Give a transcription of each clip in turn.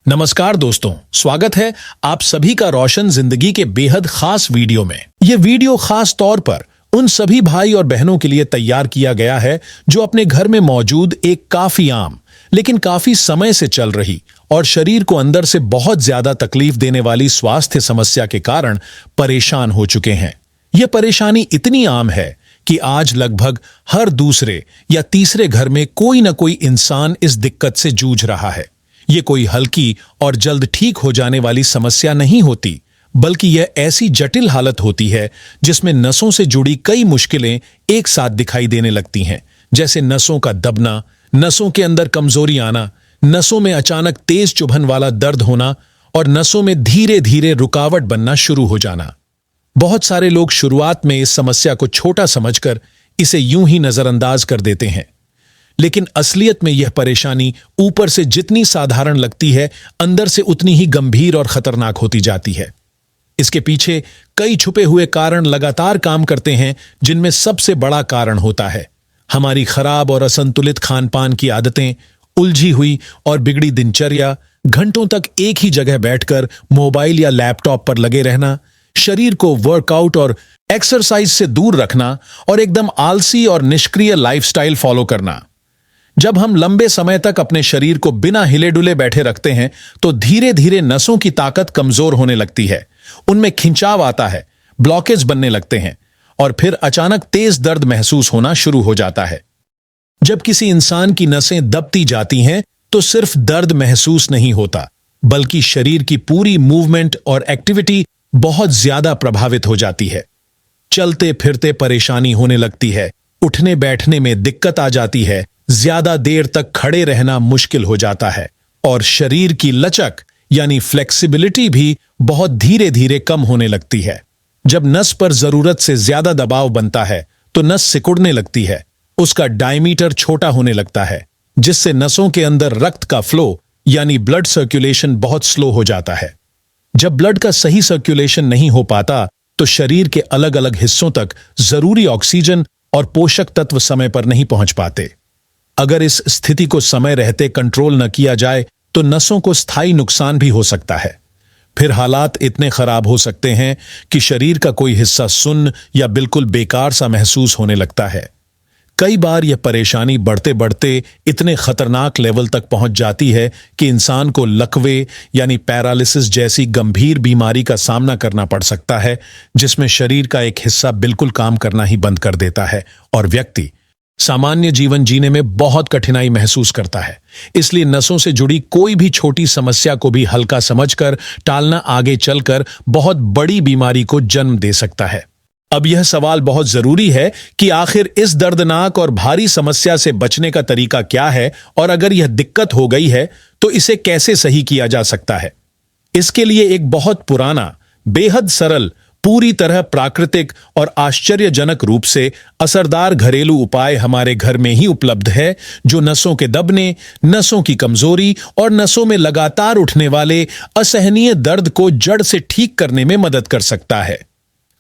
नमस्कार दोस्तों, स्वागत है आप सभी का रोशन जिंदगी के बेहद खास वीडियो में। यह वीडियो खास तौर पर उन सभी भाई और बहनों के लिए तैयार किया गया है जो अपने घर में मौजूद एक काफी आम लेकिन काफी समय से चल रही और शरीर को अंदर से बहुत ज्यादा तकलीफ देने वाली स्वास्थ्य समस्या के कारण परेशान हो चुके हैं। यह परेशानी इतनी आम है कि आज लगभग हर दूसरे या तीसरे घर में कोई न कोई इंसान इस दिक्कत से जूझ रहा है। ये कोई हल्की और जल्द ठीक हो जाने वाली समस्या नहीं होती, बल्कि यह ऐसी जटिल हालत होती है जिसमें नसों से जुड़ी कई मुश्किलें एक साथ दिखाई देने लगती हैं, जैसे नसों का दबना, नसों के अंदर कमजोरी आना, नसों में अचानक तेज चुभन वाला दर्द होना और नसों में धीरे धीरे रुकावट बनना शुरू हो जाना। बहुत सारे लोग शुरुआत में इस समस्या को छोटा समझकर इसे यूं ही नजरअंदाज कर देते हैं, लेकिन असलियत में यह परेशानी ऊपर से जितनी साधारण लगती है, अंदर से उतनी ही गंभीर और खतरनाक होती जाती है। इसके पीछे कई छुपे हुए कारण लगातार काम करते हैं, जिनमें सबसे बड़ा कारण होता है हमारी खराब और असंतुलित खान-पान की आदतें, उलझी हुई और बिगड़ी दिनचर्या, घंटों तक एक ही जगह बैठकर मोबाइल या लैपटॉप पर लगे रहना, शरीर को वर्कआउट और एक्सरसाइज से दूर रखना और एकदम आलसी और निष्क्रिय लाइफस्टाइल फॉलो करना। जब हम लंबे समय तक अपने शरीर को बिना हिले डुले बैठे रखते हैं, तो धीरे धीरे नसों की ताकत कमजोर होने लगती है, उनमें खिंचाव आता है, ब्लॉकेज बनने लगते हैं और फिर अचानक तेज दर्द महसूस होना शुरू हो जाता है। जब किसी इंसान की नसें दबती जाती हैं, तो सिर्फ दर्द महसूस नहीं होता, बल्कि शरीर की पूरी मूवमेंट और एक्टिविटी बहुत ज्यादा प्रभावित हो जाती है। चलते फिरते परेशानी होने लगती है, उठने बैठने में दिक्कत आ जाती है, ज्यादा देर तक खड़े रहना मुश्किल हो जाता है और शरीर की लचक यानी फ्लेक्सिबिलिटी भी बहुत धीरे धीरे कम होने लगती है। जब नस पर जरूरत से ज्यादा दबाव बनता है, तो नस सिकुड़ने लगती है, उसका डायमीटर छोटा होने लगता है, जिससे नसों के अंदर रक्त का फ्लो यानी ब्लड सर्कुलेशन बहुत स्लो हो जाता है। जब ब्लड का सही सर्कुलेशन नहीं हो पाता, तो शरीर के अलग अलग हिस्सों तक जरूरी ऑक्सीजन और पोषक तत्व समय पर नहीं पहुंच पाते। अगर इस स्थिति को समय रहते कंट्रोल न किया जाए, तो नसों को स्थायी नुकसान भी हो सकता है। फिर हालात इतने खराब हो सकते हैं कि शरीर का कोई हिस्सा सुन्न या बिल्कुल बेकार सा महसूस होने लगता है। कई बार यह परेशानी बढ़ते बढ़ते इतने खतरनाक लेवल तक पहुंच जाती है कि इंसान को लकवे यानी पैरालिसिस जैसी गंभीर बीमारी का सामना करना पड़ सकता है, जिसमें शरीर का एक हिस्सा बिल्कुल काम करना ही बंद कर देता है और व्यक्ति सामान्य जीवन जीने में बहुत कठिनाई महसूस करता है। इसलिए नसों से जुड़ी कोई भी छोटी समस्या को भी हल्का समझकर टालना आगे चलकर बहुत बड़ी बीमारी को जन्म दे सकता है। अब यह सवाल बहुत जरूरी है कि आखिर इस दर्दनाक और भारी समस्या से बचने का तरीका क्या है, और अगर यह दिक्कत हो गई है तो इसे कैसे सही किया जा सकता है। इसके लिए एक बहुत पुराना, बेहद सरल, पूरी तरह प्राकृतिक और आश्चर्यजनक रूप से असरदार घरेलू उपाय हमारे घर में ही उपलब्ध है, जो नसों के दबने, नसों की कमजोरी और नसों में लगातार उठने वाले असहनीय दर्द को जड़ से ठीक करने में मदद कर सकता है।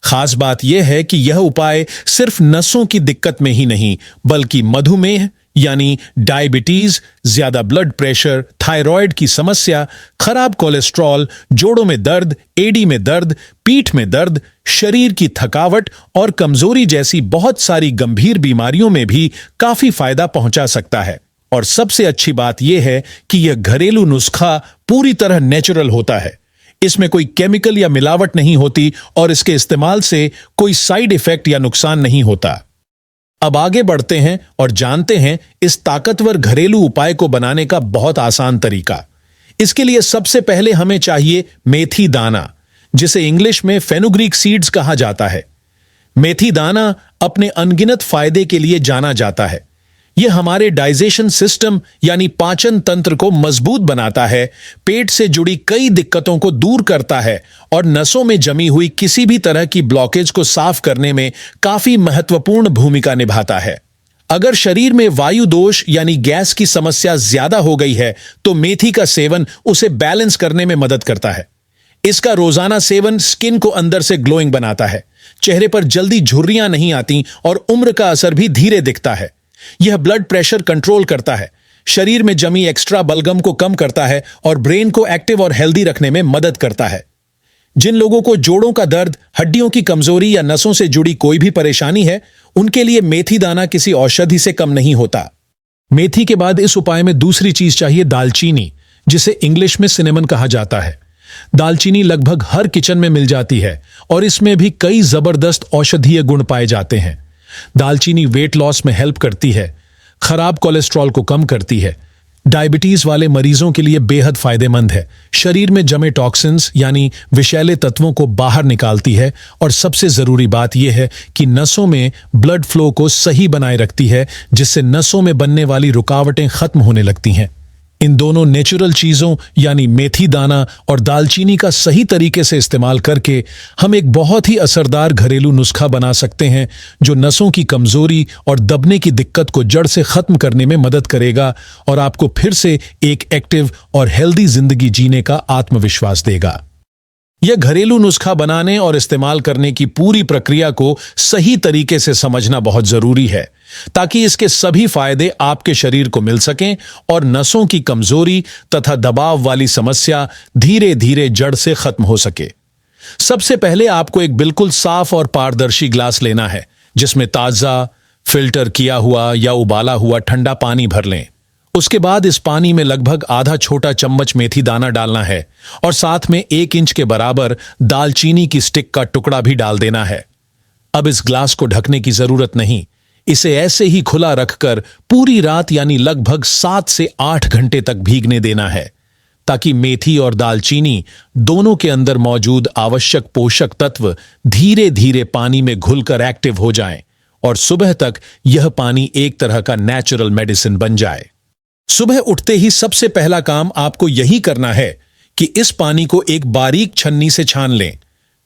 खास बात यह है कि यह उपाय सिर्फ नसों की दिक्कत में ही नहीं, बल्कि मधुमेह यानी डायबिटीज, ज्यादा ब्लड प्रेशर, थायराइड की समस्या, खराब कोलेस्ट्रॉल, जोड़ों में दर्द, एडी में दर्द, पीठ में दर्द, शरीर की थकावट और कमजोरी जैसी बहुत सारी गंभीर बीमारियों में भी काफी फायदा पहुंचा सकता है। और सबसे अच्छी बात यह है कि यह घरेलू नुस्खा पूरी तरह नेचुरल होता है। इसमें कोई केमिकल या मिलावट नहीं होती और इसके इस्तेमाल से कोई साइड इफेक्ट या नुकसान नहीं होता। अब आगे बढ़ते हैं और जानते हैं इस ताकतवर घरेलू उपाय को बनाने का बहुत आसान तरीका। इसके लिए सबसे पहले हमें चाहिए मेथी दाना, जिसे इंग्लिश में फेनुग्रीक सीड्स कहा जाता है। मेथी दाना अपने अनगिनत फायदे के लिए जाना जाता है। यह हमारे डाइजेशन सिस्टम यानी पाचन तंत्र को मजबूत बनाता है, पेट से जुड़ी कई दिक्कतों को दूर करता है और नसों में जमी हुई किसी भी तरह की ब्लॉकेज को साफ करने में काफी महत्वपूर्ण भूमिका निभाता है। अगर शरीर में वायु दोष यानी गैस की समस्या ज्यादा हो गई है, तो मेथी का सेवन उसे बैलेंस करने में मदद करता है। इसका रोजाना सेवन स्किन को अंदर से ग्लोइंग बनाता है, चेहरे पर जल्दी झुर्रियां नहीं आती और उम्र का असर भी धीरे दिखता है। यह ब्लड प्रेशर कंट्रोल करता है, शरीर में जमी एक्स्ट्रा बलगम को कम करता है और ब्रेन को एक्टिव और हेल्दी रखने में मदद करता है। जिन लोगों को जोड़ों का दर्द, हड्डियों की कमजोरी या नसों से जुड़ी कोई भी परेशानी है, उनके लिए मेथी दाना किसी औषधि से कम नहीं होता। मेथी के बाद इस उपाय में दूसरी चीज चाहिए, दालचीनी, जिसे इंग्लिश में सिनेमन कहा जाता है। दालचीनी लगभग हर किचन में मिल जाती है और इसमें भी कई जबरदस्त औषधीय गुण पाए जाते हैं। दालचीनी वेट लॉस में हेल्प करती है, खराब कोलेस्ट्रॉल को कम करती है, डायबिटीज वाले मरीजों के लिए बेहद फायदेमंद है, शरीर में जमे टॉक्सिन्स यानी विषैले तत्वों को बाहर निकालती है और सबसे जरूरी बात यह है कि नसों में ब्लड फ्लो को सही बनाए रखती है, जिससे नसों में बनने वाली रुकावटें खत्म होने लगती हैं। इन दोनों नेचुरल चीजों यानी मेथी दाना और दालचीनी का सही तरीके से इस्तेमाल करके हम एक बहुत ही असरदार घरेलू नुस्खा बना सकते हैं, जो नसों की कमजोरी और दबने की दिक्कत को जड़ से खत्म करने में मदद करेगा और आपको फिर से एक एक्टिव और हेल्दी जिंदगी जीने का आत्मविश्वास देगा। यह घरेलू नुस्खा बनाने और इस्तेमाल करने की पूरी प्रक्रिया को सही तरीके से समझना बहुत जरूरी है, ताकि इसके सभी फायदे आपके शरीर को मिल सकें और नसों की कमजोरी तथा दबाव वाली समस्या धीरे धीरे जड़ से खत्म हो सके। सबसे पहले आपको एक बिल्कुल साफ और पारदर्शी ग्लास लेना है, जिसमें ताजा, फिल्टर किया हुआ या उबाला हुआ ठंडा पानी भर लें। उसके बाद इस पानी में लगभग आधा छोटा चम्मच मेथी दाना डालना है और साथ में 1 इंच के बराबर दालचीनी की स्टिक का टुकड़ा भी डाल देना है। अब इस ग्लास को ढकने की जरूरत नहीं, इसे ऐसे ही खुला रखकर पूरी रात यानी लगभग 7 से 8 घंटे तक भीगने देना है, ताकि मेथी और दालचीनी दोनों के अंदर मौजूद आवश्यक पोषक तत्व धीरे धीरे पानी में घुलकर एक्टिव हो जाएं और सुबह तक यह पानी एक तरह का नेचुरल मेडिसिन बन जाए। सुबह उठते ही सबसे पहला काम आपको यही करना है कि इस पानी को एक बारीक छन्नी से छान लें,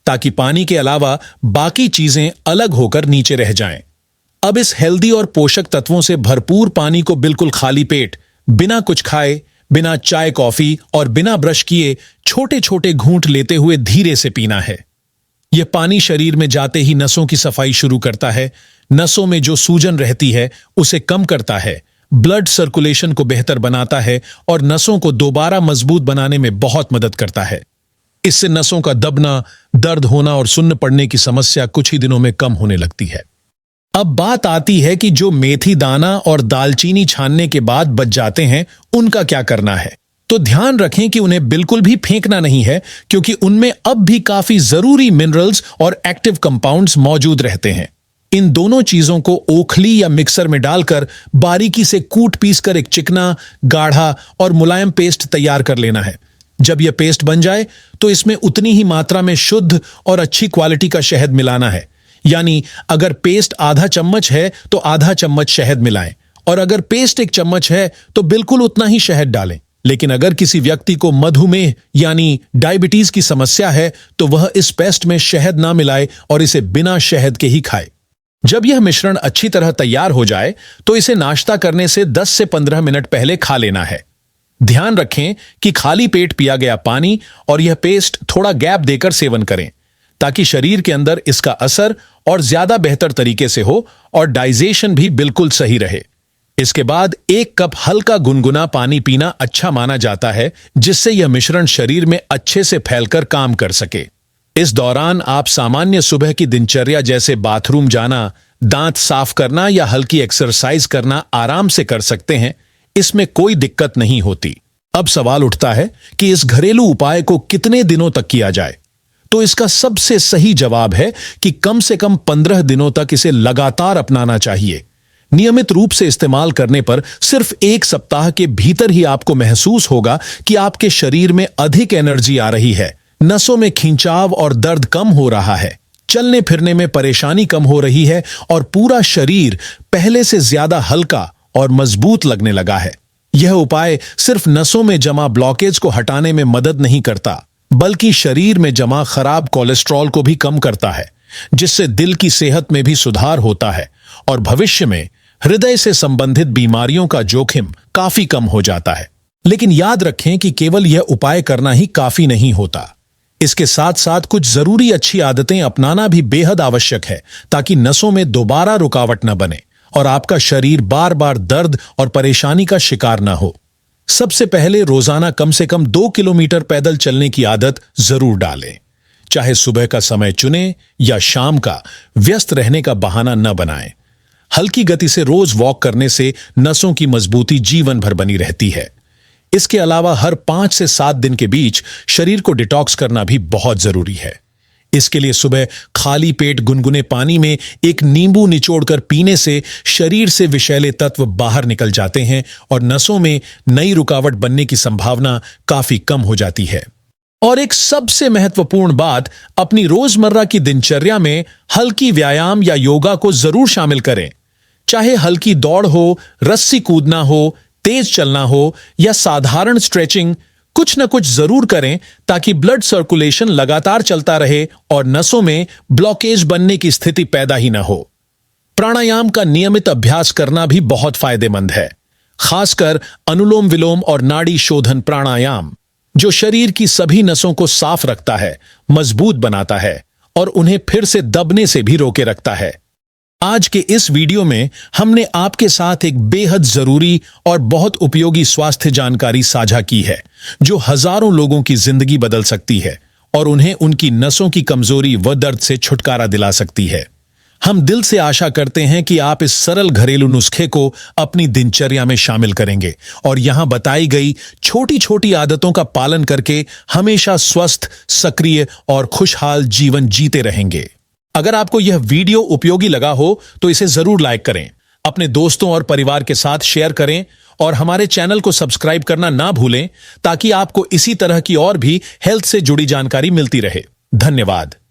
ताकि पानी के अलावा बाकी चीजें अलग होकर नीचे रह जाएं। अब इस हेल्दी और पोषक तत्वों से भरपूर पानी को बिल्कुल खाली पेट, बिना कुछ खाए, बिना चाय कॉफी और बिना ब्रश किए छोटे छोटे घूंट लेते हुए धीरे से पीना है। यह पानी शरीर में जाते ही नसों की सफाई शुरू करता है, नसों में जो सूजन रहती है उसे कम करता है, ब्लड सर्कुलेशन को बेहतर बनाता है और नसों को दोबारा मजबूत बनाने में बहुत मदद करता है। इससे नसों का दबना, दर्द होना और सुन्न पड़ने की समस्या कुछ ही दिनों में कम होने लगती है। अब बात आती है कि जो मेथी दाना और दालचीनी छानने के बाद बच जाते हैं, उनका क्या करना है। तो ध्यान रखें कि उन्हें बिल्कुल भी फेंकना नहीं है, क्योंकि उनमें अब भी काफी जरूरी मिनरल्स और एक्टिव कंपाउंड्स मौजूद रहते हैं। इन दोनों चीजों को ओखली या मिक्सर में डालकर बारीकी से कूट पीस कर एक चिकना, गाढ़ा और मुलायम पेस्ट तैयार कर लेना है। जब यह पेस्ट बन जाए तो इसमें उतनी ही मात्रा में शुद्ध और अच्छी क्वालिटी का शहद मिलाना है। यानी अगर पेस्ट आधा चम्मच है तो आधा चम्मच शहद मिलाएं, और अगर पेस्ट 1 चम्मच है तो बिल्कुल उतना ही शहद डालें। लेकिन अगर किसी व्यक्ति को मधुमेह यानी डायबिटीज की समस्या है तो वह इस पेस्ट में शहद ना मिलाए और इसे बिना शहद के ही खाए। जब यह मिश्रण अच्छी तरह तैयार हो जाए तो इसे नाश्ता करने से 10 से 15 मिनट पहले खा लेना है। ध्यान रखें कि खाली पेट पिया गया पानी और यह पेस्ट थोड़ा गैप देकर सेवन करें, ताकि शरीर के अंदर इसका असर और ज्यादा बेहतर तरीके से हो और डाइजेशन भी बिल्कुल सही रहे। इसके बाद 1 कप हल्का गुनगुना पानी पीना अच्छा माना जाता है, जिससे यह मिश्रण शरीर में अच्छे से फैलकर काम कर सके। इस दौरान आप सामान्य सुबह की दिनचर्या जैसे बाथरूम जाना, दांत साफ करना या हल्की एक्सरसाइज करना आराम से कर सकते हैं। इसमें कोई दिक्कत नहीं होती। अब सवाल उठता है कि इस घरेलू उपाय को कितने दिनों तक किया जाए। तो इसका सबसे सही जवाब है कि कम से कम 15 दिनों तक इसे लगातार अपनाना चाहिए। नियमित रूप से इस्तेमाल करने पर सिर्फ 1 सप्ताह के भीतर ही आपको महसूस होगा कि आपके शरीर में अधिक एनर्जी आ रही है, नसों में खिंचाव और दर्द कम हो रहा है, चलने फिरने में परेशानी कम हो रही है और पूरा शरीर पहले से ज्यादा हल्का और मजबूत लगने लगा है। यह उपाय सिर्फ नसों में जमा ब्लॉकेज को हटाने में मदद नहीं करता, बल्कि शरीर में जमा खराब कोलेस्ट्रॉल को भी कम करता है, जिससे दिल की सेहत में भी सुधार होता है और भविष्य में हृदय से संबंधित बीमारियों का जोखिम काफी कम हो जाता है। लेकिन याद रखें कि केवल यह उपाय करना ही काफी नहीं होता। इसके साथ साथ कुछ जरूरी अच्छी आदतें अपनाना भी बेहद आवश्यक है, ताकि नसों में दोबारा रुकावट न बने और आपका शरीर बार बार दर्द और परेशानी का शिकार ना हो। सबसे पहले रोजाना कम से कम 2 किलोमीटर पैदल चलने की आदत जरूर डालें। चाहे सुबह का समय चुनें या शाम का, व्यस्त रहने का बहाना न बनाएं। हल्की गति से रोज वॉक करने से नसों की मजबूती जीवन भर बनी रहती है। इसके अलावा हर 5 से 7 दिन के बीच शरीर को डिटॉक्स करना भी बहुत जरूरी है। इसके लिए सुबह खाली पेट गुनगुने पानी में एक नींबू निचोड़कर पीने से शरीर से विषैले तत्व बाहर निकल जाते हैं और नसों में नई रुकावट बनने की संभावना काफी कम हो जाती है। और एक सबसे महत्वपूर्ण बात, अपनी रोजमर्रा की दिनचर्या में हल्की व्यायाम या योगा को जरूर शामिल करें। चाहे हल्की दौड़ हो, रस्सी कूदना हो, तेज चलना हो या साधारण स्ट्रेचिंग, कुछ न कुछ जरूर करें ताकि ब्लड सर्कुलेशन लगातार चलता रहे और नसों में ब्लॉकेज बनने की स्थिति पैदा ही न हो। प्राणायाम का नियमित अभ्यास करना भी बहुत फायदेमंद है, खासकर अनुलोम विलोम और नाड़ी शोधन प्राणायाम, जो शरीर की सभी नसों को साफ रखता है, मजबूत बनाता है और उन्हें फिर से दबने से भी रोके रखता है। आज के इस वीडियो में हमने आपके साथ एक बेहद जरूरी और बहुत उपयोगी स्वास्थ्य जानकारी साझा की है, जो हजारों लोगों की जिंदगी बदल सकती है और उन्हें उनकी नसों की कमजोरी व दर्द से छुटकारा दिला सकती है। हम दिल से आशा करते हैं कि आप इस सरल घरेलू नुस्खे को अपनी दिनचर्या में शामिल करेंगे और यहां बताई गई छोटी छोटी आदतों का पालन करके हमेशा स्वस्थ, सक्रिय और खुशहाल जीवन जीते रहेंगे। अगर आपको यह वीडियो उपयोगी लगा हो तो इसे जरूर लाइक करें, अपने दोस्तों और परिवार के साथ शेयर करें और हमारे चैनल को सब्सक्राइब करना ना भूलें ताकि आपको इसी तरह की और भी हेल्थ से जुड़ी जानकारी मिलती रहे। धन्यवाद।